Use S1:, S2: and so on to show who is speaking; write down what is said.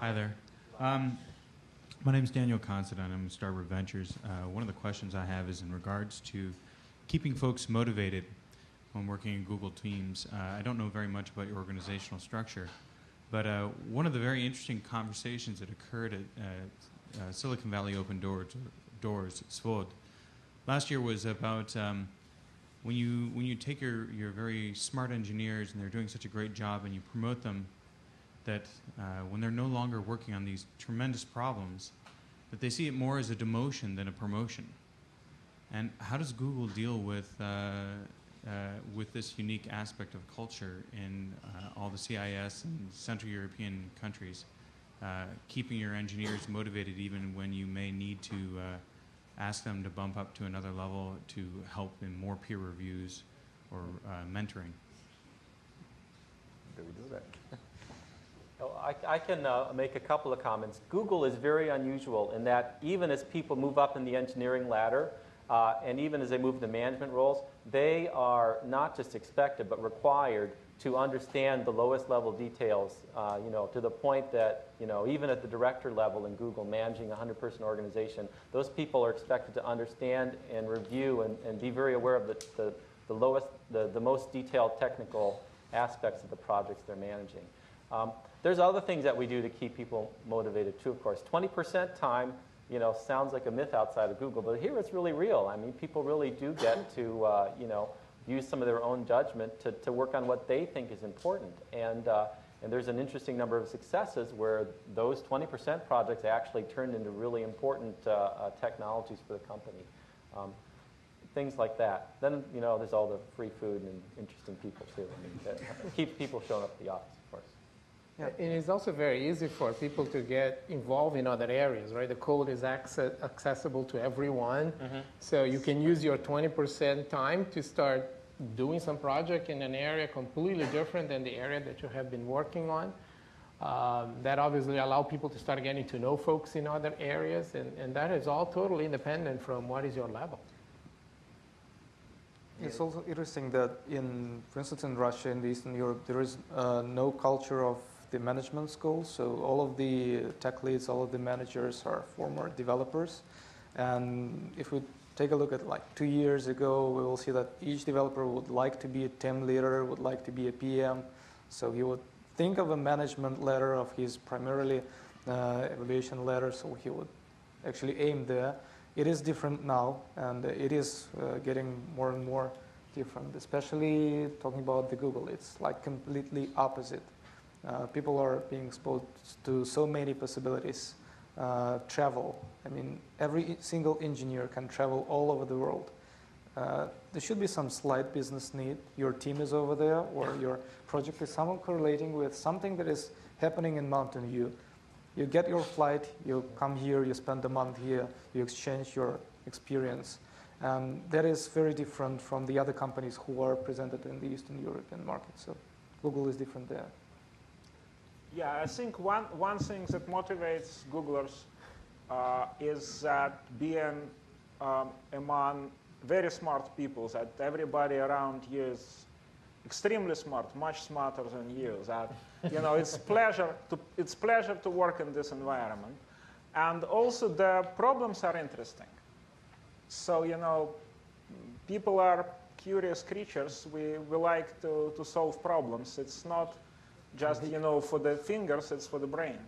S1: Hi there. My name is Daniel Considine. I'm with Starboard Ventures. One of the questions I have is in regards to keeping folks motivated when working in Google Teams. I don't know very much about your organizational structure, but one of the very interesting conversations that occurred at Silicon Valley Open Doors, SVOD, last year was about when you take your very smart engineers and they're doing such a great job and you promote them, that when they're no longer working on these tremendous problems, that they see it more as a demotion than a promotion. And how does Google deal with this unique aspect of culture in all the CIS and Central European countries, keeping your engineers motivated even when you may need to ask them to bump up to another level to help in more peer reviews or mentoring?
S2: Do we do that?
S3: I can make a couple of comments. Google is very unusual in that even as people move up in the engineering ladder, and even as they move into management roles, they are not just expected but required to understand the lowest level details, to the point that, even at the director level in Google, managing a 100-person organization, those people are expected to understand and review and be very aware of the most detailed technical aspects of the projects they're managing. There's other things that we do to keep people motivated too, of course. 20% time, sounds like a myth outside of Google, but here it's really real. I mean, people really do get to, use some of their own judgment to work on what they think is important. And there's an interesting number of successes where those 20% projects actually turned into really important technologies for the company. Things like that. Then, there's all the free food and interesting people too. I mean, that keeps people showing up at the office, of course.
S4: Yeah. And it's also very easy for people to get involved in other areas, right? The code is accessible to everyone. Mm-hmm. So you can use your 20% time to start doing some project in an area completely different than the area that you have been working on. That obviously allow people to start getting to know folks in other areas, and that is all totally independent from what is your level.
S5: It's also interesting that for instance, in Russia and Eastern Europe, there is no culture of the management school. So all of the tech leads, all of the managers are former developers. And if we take a look at 2 years ago, we will see that each developer would like to be a team leader, would like to be a PM. So he would think of a management ladder of his primarily evaluation ladder, so he would actually aim there. It is different now, and it is getting more and more different, especially talking about the Google. It's completely opposite. People are being exposed to so many possibilities. Travel. I mean, every single engineer can travel all over the world. There should be some slight business need. Your team is over there, or your project is somehow correlating with something that is happening in Mountain View. You get your flight, you come here, you spend a month here, you exchange your experience. That is very different from the other companies who are presented in the Eastern European market. So Google is different there.
S6: Yeah, I think one thing that motivates Googlers is that being among very smart people, that everybody around you is extremely smart, much smarter than you. That it's pleasure to work in this environment, and also the problems are interesting. So people are curious creatures. We like to solve problems. It's not just for the fingers, it's for the brain.